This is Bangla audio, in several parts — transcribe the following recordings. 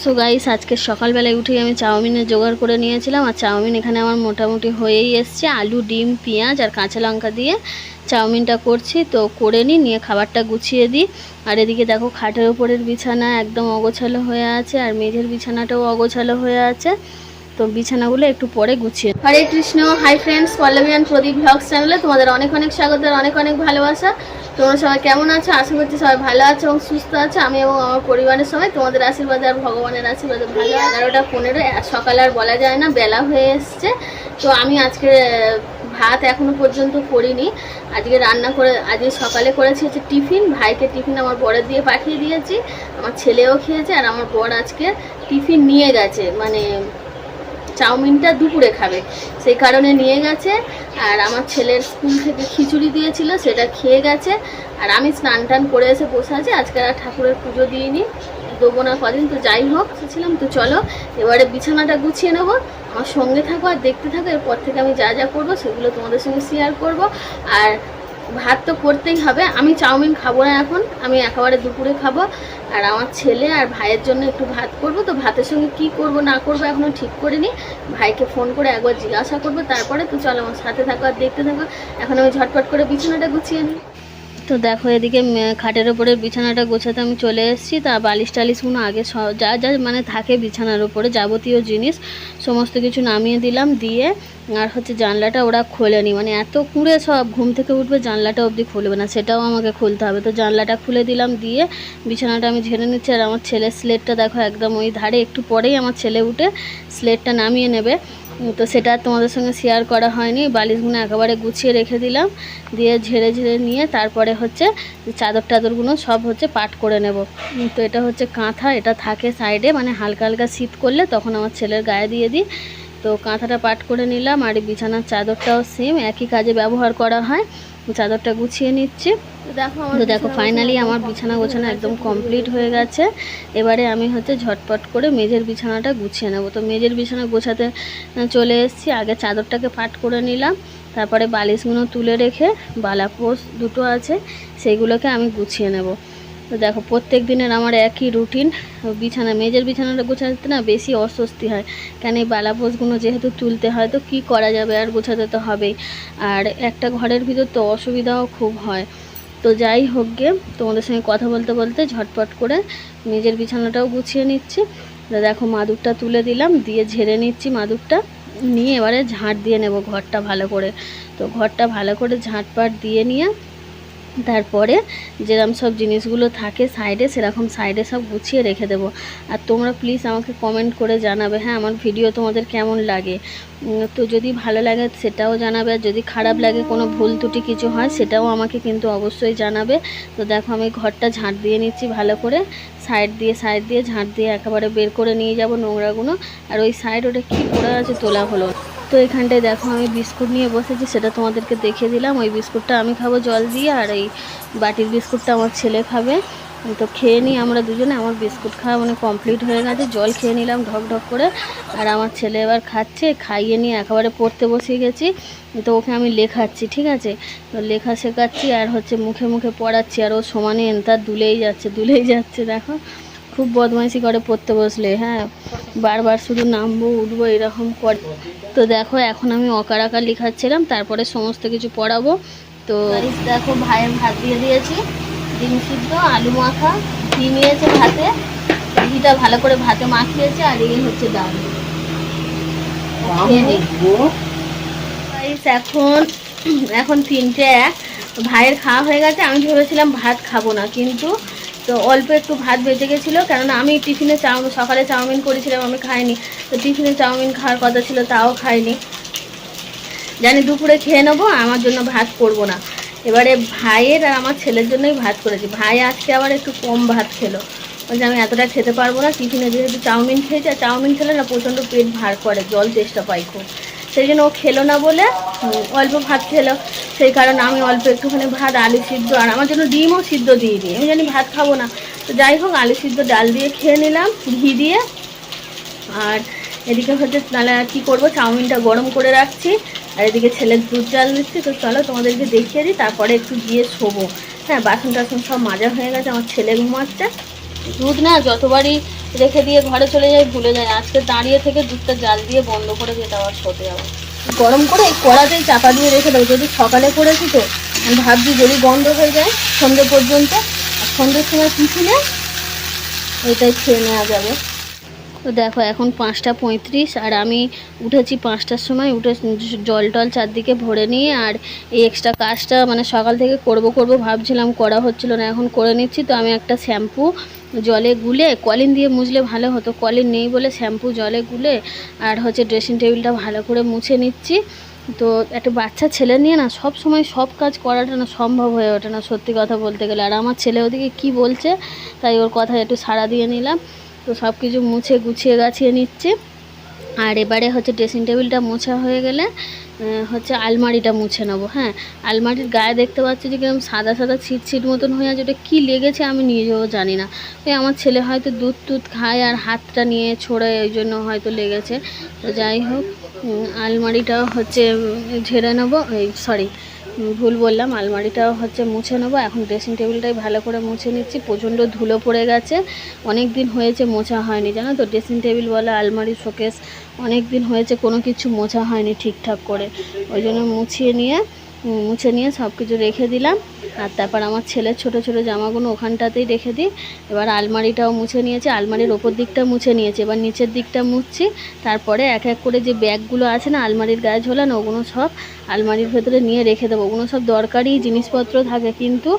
সো গাইস আজকে সকালবেলায় উঠেই আমি চাউমিনের জোগাড় করে নিয়েছিলাম। আর চাউমিন এখানে আমার মোটামুটি হয়েই এসছে। আলু, ডিম, পেঁয়াজ আর কাঁচা লঙ্কা দিয়ে চাউমিনটা করছি। তো করে নিয়ে খাবারটা গুছিয়ে দিই। আর এদিকে দেখো খাটের উপরের বিছানা একদম অগোছালো হয়ে আছে, আর মেঝের বিছানাটাও অগোছালো হয়ে আছে। তো বিছানাগুলো একটু পরে গুছিয়ে। Hare Krishna, hi friends, Pallavi and Pradip blogs চ্যানেলে তোমাদের অনেক অনেক স্বাগত, অনেক অনেক ভালোবাসা। তোমরা সবাই কেমন আছো? আশা করছি সবাই ভালো আছো এবং সুস্থ আছো। আমি এবং আমার পরিবারের সবাই তোমাদের আশীর্বাদে আর ভগবানের আশীর্বাদে ভালো। 11টা 15 সকাল, আর বলা যায় না, বেলা হয়ে এসছে। তো আমি আজকে ভাত এখনো পর্যন্ত করিনি। আজকে রান্না করে, আজকে সকালে করেছি হচ্ছে টিফিন। ভাইকে টিফিন আমার বরের দিয়ে পাঠিয়ে দিয়েছি, আমার ছেলেও খেয়েছে। আর আমার বর আজকে টিফিন নিয়ে গেছে, মানে চাউমিনটা দুপুরে খাবে, সেই কারণে নিয়ে গেছে। আর আমার ছেলের স্কুল থেকে খিচুড়ি দিয়েছিল, সেটা খেয়ে গেছে। আর আমি স্নান টান করে এসে বসে আছি। আজকে আর ঠাকুরের পুজো দিইনি, দেবো না কদিন। তো যাই হোক, ছিলাম। তো চলো এবারে বিছানাটা গুছিয়ে নেবো। আমার সঙ্গে থাকো আর দেখতে থাকো। এরপর থেকে আমি যা যা করবো সেগুলো তোমাদের সঙ্গে শেয়ার করব। আর ভাত তো করতেই হবে। আমি চাউমিন খাবো না এখন, আমি একেবারে দুপুরে খাবো। আর আমার ছেলে আর ভাইয়ের জন্য একটু ভাত করব। তো ভাতের সঙ্গে কি করব না করবো এখনও ঠিক করিনি। ভাইকে ফোন করে একবার জিজ্ঞাসা করবো তারপরে। তো চলো আমার সাথে থাকো আর দেখতে থাকো। এখন আমি ঝটপট করে বিছানাটা গুছিয়ে নিই। তো দেখো এদিকে খাটের ওপরে বিছানাটা গোছাতে আমি চলে এসেছি। তা বালিশ টালিশগুলো আগে যা যা মানে থাকে বিছানার ওপরে যাবতীয় জিনিস সমস্ত কিছু নামিয়ে দিলাম। দিয়ে আর হচ্ছে জানলাটা ওরা খোলেনি, মানে এত কুঁড়ে সব, ঘুম থেকে উঠবে জানলাটা অবধি খুলবে না, সেটাও আমাকে খুলতে হবে। তো জানলাটা খুলে দিলাম, দিয়ে বিছানাটা আমি ঝেড়ে নিচ্ছি। আর আমার ছেলের স্লেটটা দেখো একদম ওই ধারে, একটু পরেই আমার ছেলে উঠে স্লেটটা নামিয়ে নেবে। তো সেটা তোমাদের সঙ্গে শেয়ার করা হয়নি। বালিশগুলো একেবারে গুছিয়ে রেখে দিলাম, দিয়ে ঝেড়ে ঝেড়ে নিয়ে তারপরে হচ্ছে চাদর টাদরগুলো সব হচ্ছে পাট করে নেব। তো এটা হচ্ছে কাঁথা, এটা থাকে সাইডে, মানে হালকা হালকা শীত করলে তখন আমার ছেলের গায়ে দিয়ে দিই। তো কাঁথাটা পাট করে নিলাম। আর বিছানার চাদরটাও সেম একই কাজে ব্যবহার করা হয়। চাদরটা গুছিয়ে নিচ্ছি। তো দেখো ফাইনালি আমার বিছানা গোছানো একদম কমপ্লিট হয়ে গেছে। এবারে আমি হচ্ছে ঝটপট করে মেঝের বিছানাটা গুছিয়ে নেব। তো মেঝের বিছানা গোছাতে চলে এসেছি। আগে চাদরটাকে পাট করে নিলাম, তারপরে বালিশগুলো তুলে রেখে বালাপোষ দুটো আছে সেইগুলোকে আমি গুছিয়ে নেব। তো দেখো প্রত্যেক দিনের আমার একই রুটিন। মেঝের বিছানাটা গোছাতে না বেশি অস্বস্তি হয়, কেন এই বালাপোষগুলো যেহেতু তুলতে হয়। তো কী করা যাবে, আর গোছাতে তো হবেই। আর একটা ঘরের ভিতর তো অসুবিধাও খুব হয়। তো যাই হোক গে, তোমাদের সঙ্গে কথা বলতে বলতে ঝটপট করে মেঝের বিছানাটাও গুছিয়ে নিচ্ছি। তো দেখো মাদুরটা তুলে দিলাম, দিয়ে ঝেড়ে নিচ্ছি মাদুরটা নিয়ে। এবারে ঝাঁট দিয়ে নেব ঘরটা ভালো করে। তো ঘরটা ভালো করে ঝাঁটপাট দিয়ে নিয়ে তারপরে যেরকম সব জিনিসগুলো থাকে সাইডে, সেরকম সাইডে সব গুছিয়ে রেখে দেবো। আর তোমরা প্লিজ আমাকে কমেন্ট করে জানাবে, হ্যাঁ, আমার ভিডিও তোমাদের কেমন লাগে। তো যদি ভালো লাগে সেটাও জানাবে, আর যদি খারাপ লাগে, কোনো ভুল ত্রুটি কিছু হয়, সেটাও আমাকে কিন্তু অবশ্যই জানাবে। তো দেখো আমি ঘরটা ঝাঁট দিয়ে নিচ্ছি ভালো করে, সাইড দিয়ে ঝাঁট দিয়ে একেবারে বের করে নিয়ে যাব নোংরাগুলো। আর ওই সাইড ওটা কী পড়ে আছে তোলা হলো। তো এখানটায় দেখো আমি বিস্কুট নিয়ে বসেছি, সেটা তোমাদেরকে দেখে দিলাম। ওই বিস্কুটটা আমি খাবো জল দিয়ে, আর এই বাটির বিস্কুটটা আমার ছেলে খাবে। তো খেয়ে নিই আমরা দুজনে। আমার বিস্কুট খাওয়া মানে কমপ্লিট হয়ে গেছে, জল খেয়ে নিলাম ঢক ঢক করে। আর আমার ছেলে এবার খাচ্ছে, খাইয়ে নিয়ে একেবারে পড়তে বসিয়ে গেছি। তো ওকে আমি লেখাচ্ছি, ঠিক আছে, তো লেখা শেখাচ্ছি আর হচ্ছে মুখে মুখে পড়াচ্ছি। আর ও সমানে এন্তার দুলেই যাচ্ছে দেখো, খুব বদমাইশি করে পড়তে বসলে, হ্যাঁ, বারবার শুধু নামবো উঠবো এরকম করে। তো দেখো এখন আমি অকার আকার লিখাচ্ছিলাম, তারপরে সমস্ত কিছু পড়াবো। তো দেখো ভাইয়ের ভাত দিয়ে দিয়েছি, ডিম সিদ্ধ, আলু মাখা, ঘি নিয়েছে ভাতে, ঘিটা ভালো করে ভাতে মাখিয়েছে। আর এই হচ্ছে ডাল। এখন 3টে 1, ভাইয়ের খাওয়া হয়ে গেছে। আমি ভেবেছিলাম ভাত খাবো না, কিন্তু তো অল্প একটু ভাত বেঁচে গেছিলো, কেননা আমি টিফিনে সকালে চাউমিন করেছিলাম, আমি খাইনি। তো টিফিনে চাউমিন খাওয়ার কথা ছিল, তাও খাইনি। জানি দুপুরে খেয়ে নেবো, আমার জন্য ভাত করব না। এবারে ভাইয়ের আর আমার ছেলের জন্যই ভাত করেছি। ভাই আজকে আবার একটু কম ভাত খেলো, বলছে আমি এতটা খেতে পারবো না। টিফিনে যেহেতু চাউমিন খেয়েছে, আর চাউমিন খেলে না প্রচণ্ড পেট ভার করে, জল তেষ্টা পাই খুব, সেই জন্য ও খেলো না বলে অল্প ভাত খেলো। সেই কারণে আমি অল্প একটুখানি ভাত, আলু সিদ্ধ, আর আমার জন্য ডিমও সিদ্ধ দিয়ে দিই, আমি জানি ভাত খাবো না। তো যাই হোক, আলু সিদ্ধ ডাল দিয়ে খেয়ে নিলাম ঘি দিয়ে। আর এদিকে হচ্ছে তাহলে কী করবো, চাউমিনটা গরম করে রাখছি, আর এদিকে ছেলের দুধ জাল দিচ্ছি। তো চলো তোমাদেরকে দেখিয়ে দিই, তারপরে একটু গিয়ে শোবো। হ্যাঁ, বাসন টাসন সব মাজা হয়ে গেছে, আমার ছেলে ঘুমাচ্ছে। দুধ না যতবারই রেখে দিয়ে ঘরে চলে যাই, ভুলে যাই। আজকে দাঁড়িয়ে থেকে দুধটা জাল দিয়ে বন্ধ করে যেতে আবার শোতে যাবো। গরম করে কড়াতেই চাপা দিয়ে রেখে দেবো, যদি সকালে করেছি তো আমি ভাবছি যদি বন্ধ হয়ে যায় সন্ধ্যে পর্যন্ত, আর সন্ধ্যের সময় টিফিনে এটাই খেয়ে নেওয়া যাবে। তো দেখো এখন 5টা 35 আর আমি উঠেছি 5টার সময়, উঠে জল টল চারদিকে ভরে নিয়ে আর এই এক্সট্রা কাজটা মানে সকাল থেকে করব ভাবছিলাম, করা হচ্ছিল না, এখন করে নিচ্ছি। তো আমি একটা শ্যাম্পু জলে গুলে, কলিন দিয়ে মুছলে ভালো হতো, কলিন নেই বলে শ্যাম্পু জলে গুলে আর হচ্ছে ড্রেসিং টেবিলটা ভালো করে মুছে নিচ্ছি। তো একটা বাচ্চা ছেলে নিয়ে না সব সময় সব কাজ করাটা না সম্ভব হয়ে ওঠে না, সত্যি কথা বলতে গেলে। আর আমার ছেলে ওদিকে কি বলছে তাই ওর কথা একটু সাড়া দিয়ে নিলাম। তো সব কিছু মুছে গুছিয়ে গাছিয়ে নিচ্ছি। আর এবারে হচ্ছে ড্রেসিং টেবিলটা মোছা হয়ে গেলে হচ্ছে আলমারিটা মুছে নেবো। হ্যাঁ, আলমারির গায়ে দেখতে পাচ্ছি যে কিরকম সাদা সাদা ছিট মতন হয়ে আছে, ওটা কী লেগেছে আমি নিজেও জানি না। ওই আমার ছেলে হয়তো দুধ খায় আর হাতটা নিয়ে ছোড়ে, ওই জন্য হয়তো লেগেছে। তো যাই হোক, আলমারিটাও হচ্ছে ঝেড়ে নেবো, সরি ভুল বললাম, আলমারিটাও হচ্ছে মুছে নেবো। এখন ড্রেসিং টেবিলটাই ভালো করে মুছে নিচ্ছি, প্রচণ্ড ধুলো পড়ে গেছে, অনেক দিন হয়েছে মোছা হয়নি জানো তো। ড্রেসিং টেবিল বলা, আলমারি, শোকেস অনেক দিন হয়েছে কোনো কিছু মোছা হয়নি ঠিকঠাক করে, ওই জন্য মুছে নিয়ে সব কিছু রেখে দিলাম। আর তারপর আমার ছেলের ছোটো ছোটো জামাগুলো ওখানটাতেই রেখে দিই। এবার আলমারিটাও মুছে নিয়েছি, আলমারির ওপর দিকটা মুছে নিয়েছি, এবার নিচের দিকটা মুছছি। তারপরে এক এক করে যে ব্যাগগুলো আছে না আলমারির গায়ে ঝোলানো, ওগুলো সব আলমারির ভেতরে নিয়ে রেখে দেবো। ওগুলো সব দরকারি জিনিসপত্র থাকে, কিন্তু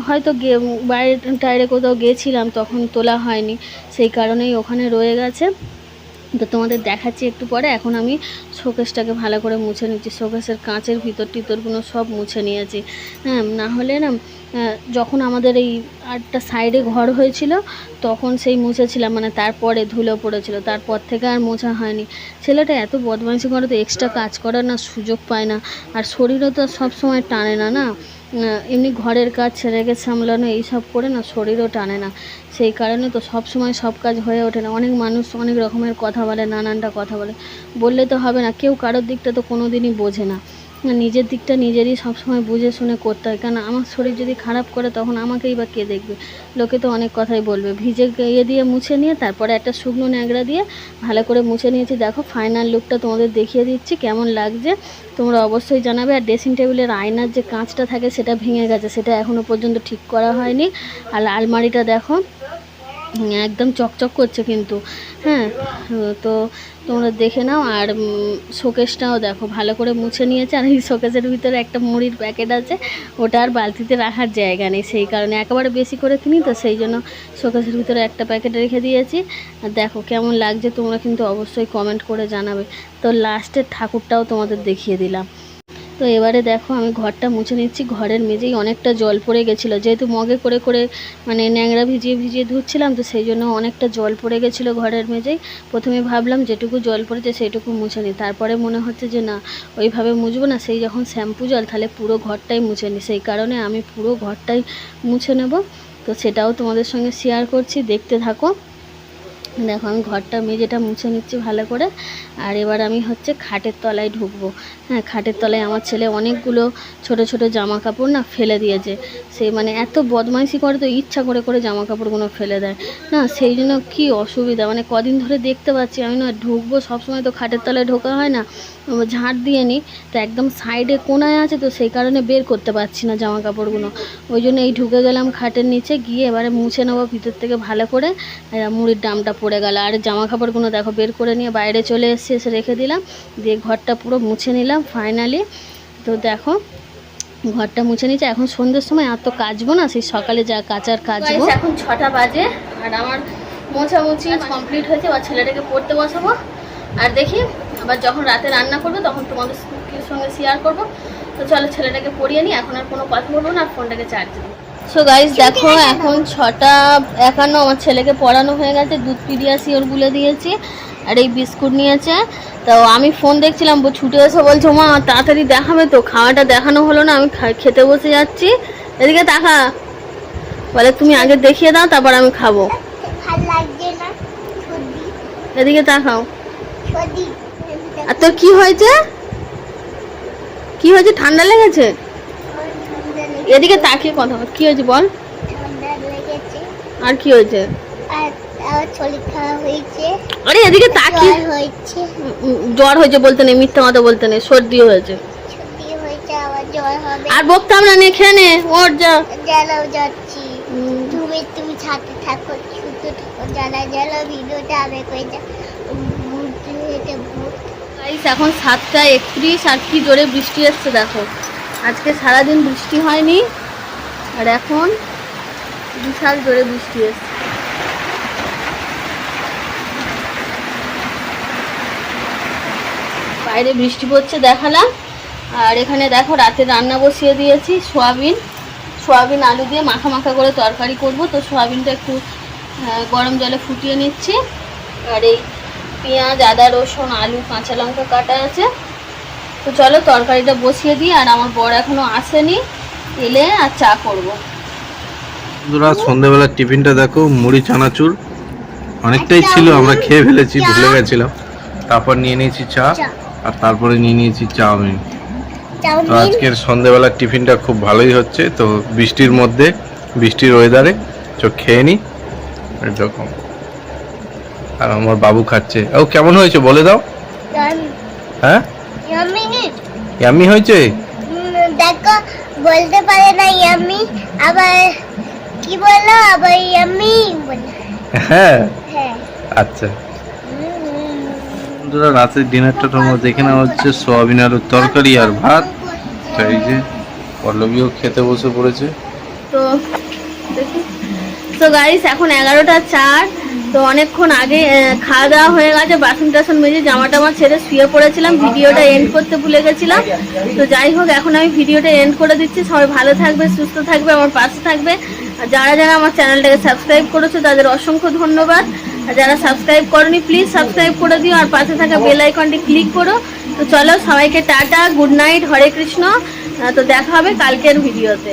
হয়তো বাইরে টাইরে কোথাও গিয়েছিলাম তখন তোলা হয়নি, সেই কারণেই ওখানে রয়ে গেছে। তো তোমাদের দেখাচ্ছি একটু পরে। এখন আমি শোকেসটাকে ভালো করে মুছে নিচ্ছি, শোকেসের কাঁচের ভিতরগুলো সব মুছে নিয়েছি। হ্যাঁ, না হলে না যখন আমাদের এই আটটা সাইডে ঘর হয়েছিল তখন সেই মুছেছিলাম, মানে তারপরে ধুলো পড়েছিল, তারপর থেকে আর মোছা হয়নি। ছেলেটা এত বদমাইশি করে, তো এক্সট্রা কাজ করার না সুযোগ পায় না, আর শরীরও তো সব সময় টানে না না, এমনি ঘরের কাজ ছেলেকে সামলানো এইসব করে না শরীরও টানে না, সেই কারণে তো সব সময় সব কাজ হয়ে ওঠে না। অনেক মানুষ অনেক রকমের কথা বলে, নানানটা কথা বললে তো হবে না, কেউ কারোর দিকটা তো কোনো দিনই বোঝে না, নিজের দিকটা নিজেরই সবসময় বুঝে শুনে করতে হয়। কারণ আমার শরীর যদি খারাপ করে তখন আমাকেই বা কে দেখবে, লোকে তো অনেক কথাই বলবে। ভিজে দিয়ে মুছে নিয়ে তারপরে একটা শুকনো ন্যাকড়া দিয়ে ভালো করে মুছে নিয়েছি। দেখো ফাইনাল লুকটা তোমাদের দেখিয়ে দিচ্ছি কেমন লাগছে, তোমরা অবশ্যই জানাবে। আর ড্রেসিং টেবিলের আয়নার যে কাঁচটা থাকে সেটা ভেঙে গেছে, সেটা এখনও পর্যন্ত ঠিক করা হয়নি। আর আলমারিটা দেখো একদম চকচক করছে কিন্তু। হ্যাঁ, তো তোমরা দেখে নাও। আর শোকেসটাও দেখো ভালো করে মুছে নিয়েছে। আর এই শোকেসের ভিতরে একটা মুড়ির প্যাকেট আছে, ওটা আর বালতিতে রাখার জায়গা নেই, সেই কারণে একেবারে বেশি করে কিনি তো, সেই জন্য শোকেসের ভিতরে একটা প্যাকেট রেখে দিয়েছি। আর দেখো কেমন লাগছে তোমরা কিন্তু অবশ্যই কমেন্ট করে জানাবে। তো লাস্টের ঠাকুরটাও তোমাদের দেখিয়ে দিলাম। তো এবারে দেখো আমি ঘরটা মুছে নিচ্ছি। ঘরের মেঝেই অনেকটা জল পড়ে গেছিলো, যেহেতু মগে করে মানে ন্যাংরা ভিজিয়ে ধুচ্ছিলাম, তো সেই জন্য অনেকটা জল পড়ে গেছিলো ঘরের মেঝেই। প্রথমে ভাবলাম যেটুকু জল পড়েছে সেইটুকু মুছে নিই, তারপরে মনে হচ্ছে যে না ওইভাবে মুছবো না, সেই যখন শ্যাম্পু জল তাহলে পুরো ঘরটাই মুছে নিই, সেই কারণে আমি পুরো ঘরটাই মুছে নেব। তো সেটাও তোমাদের সঙ্গে শেয়ার করছি, দেখতে থাকো। দেখো আমি ঘরটা মেঝেটা মুছে নিচ্ছি ভালো করে। আর এবার আমি হচ্ছে খাটের তলায় ঢুকবো। হ্যাঁ, খাটের তলায় আমার ছেলে অনেকগুলো ছোট ছোট জামা কাপড় না ফেলে দিয়েছে, সে মানে এত বদমাইশি করে, তো ইচ্ছা করে জামা কাপড়গুলো ফেলে দেয় না, সেই জন্য কী অসুবিধা, মানে কদিন ধরে দেখতে পাচ্ছি আমি না ঢুকবো, সবসময় তো খাটের তলায় ঢোকা হয় না, ঝাঁট দিয়ে নিই, তো একদম সাইডে কোনায় আছে, তো সেই কারণে বের করতে পারছি না জামা কাপড়গুলো, ওই জন্য এই ঢুকে গেলাম খাটের নিচে, গিয়ে এবারে মুছে নেবো ভিতর থেকে ভালো করে। মুড়ির ডামটা পড়ে গেল, আর জামা কাপড়গুলো দেখো বের করে নিয়ে বাইরে চলে এসে রেখে দিলাম, দিয়ে ঘরটা পুরো মুছে নিলাম ফাইনালি। তো দেখো ঘরটা মুছে নিচ্ছে। এখন সন্ধ্যের সময় আর তো কাচবো না, সেই সকালে যা কাচার কাচবো। এখন 6টা বাজে আর আমার মোছামুছি কমপ্লিট হয়েছে, এবার ছেলেটাকে পড়তে বসাবো। আর দেখি আবার যখন রাতে রান্না করবো তখন তোমাদের সঙ্গে শেয়ার করবো। তো চলো ছেলেটাকে পড়িয়ে নিই, এখন আর কোনো কথা বলবো না, আর ফোনটাকে চার্জ দেবো। সো গাইস দেখো এখন 6টা 51, আমার ছেলেকে পড়ানো হয়ে গেছে, দুধ পিডিয়াশিওর গুলে দিয়েছি আর এই বিস্কুট নিয়েছে। তো আমি ফোন দেখছিলাম, ছুটে এসে বলছো মা তাড়াতাড়ি দেখাবে, তো খাওয়াটা দেখানো হলো না, আমি খেতে বসে যাচ্ছি। এদিকে তাকা, বলে তুমি আগে দেখিয়ে দাও তারপর আমি খাবো। এদিকে তাকাও। আর তোর কি হয়েছে, কি হয়েছে, ঠান্ডা লেগেছে? এদিকে তাকিয়ে কথা বল, কি হয়েছে বল। আর কি হয়েছে? আমার শরীর খারাপ হয়েছে, আরে এদিকে তাকিয়ে জ্বর হয়েছে, জ্বর হয়েছে বলতে নেই, মিথ্যা কথা বলতে নেই, সর্দি হয়েছে। ছুটি হয়েছে, আবার জ্বর হবে। আর বকতাম না, নে খেয়ে নে, ওর যা। জ্বালাও যাচ্ছি, তুমি ছাড়তে থাকো, শুতে থাকো, জ্বালা ভিডিওটা আগে করে যা। গাইস এখন 7:31 আর কি জোরে বৃষ্টি এসছে দেখো। আজকে সারাদিন বৃষ্টি হয়নি আর এখন বিশাল জোরে বৃষ্টি এসছে। বাইরে বৃষ্টি পড়ছে দেখালাম। আর এখানে দেখো রাতে রান্না বসিয়ে দিয়েছি, সোয়াবিন আলু দিয়ে মাখা মাখা করে তরকারি করব। তো সোয়াবিনটা একটু গরম জলে ফুটিয়ে নিচ্ছি। আর এই পেঁয়াজ, আদা, রসুন, আলু, কাঁচা লঙ্কা কাটা আছে। তো চলো তরকারিটা বসিয়ে দিই। আর আমার বর এখনো আসেনি, এলে আর চা করব। বন্ধুরা সন্ধ্যাবেলার টিফিনটা দেখো, মুড়ি চানাচুর অনেকটাই ছিল, আমরা খেয়ে ফেলেছি, ভুলে গেছিলাম। তারপর নিয়ে নিয়েছি চা, আর তারপরে নিয়ে নিয়েছি চাউমিন। তো আজকের সন্ধ্যাবেলার টিফিনটা খুব ভালোই হচ্ছে। তো বৃষ্টির মধ্যে, বৃষ্টির ওয়েদারে খেয়ে নি এরকম। আর আমার বাবু খাচ্ছে। ও কেমন হয়েছে বলে দাও। হ্যাঁ ইয়াম্মি হয়েছে। দেখো বলতে পারে না ইয়াম্মি, আবার কি বলো, আবার ইয়াম্মি বলে। হ্যাঁ হ্যাঁ আচ্ছা। বন্ধুরা রাতের ডিনারটা তোমরা দেখে নেওয়া হচ্ছে, সোয়াবিন আলুর তরকারি আর ভাত। তো এই যে পল্লবীও খেতে বসে পড়েছে। তো দেখি, তো গাইস এখন 11:04। তো অনেকক্ষণ আগে খাওয়া দাওয়া হয়ে গেছে, বাসন টাসন মেজে জামা টামা ছেড়ে শুয়ে পড়েছিলাম, ভিডিওটা এন্ড করতে ভুলে গেছিলাম। তো যাই হোক এখন আমি ভিডিওটা এন্ড করে দিচ্ছি। সবাই ভালো থাকবে, সুস্থ থাকবে, আমার পাশে থাকবে। আর যারা যারা আমার চ্যানেলটাকে সাবস্ক্রাইব করেছো তাদের অসংখ্য ধন্যবাদ। আর যারা সাবস্ক্রাইব করনি প্লিজ সাবস্ক্রাইব করে দিও, আর পাশে থাকা বেল আইকনটি ক্লিক করো। তো চলো সবাইকে টাটা, গুড নাইট, হরে কৃষ্ণ। তো দেখা হবে কালকের ভিডিওতে।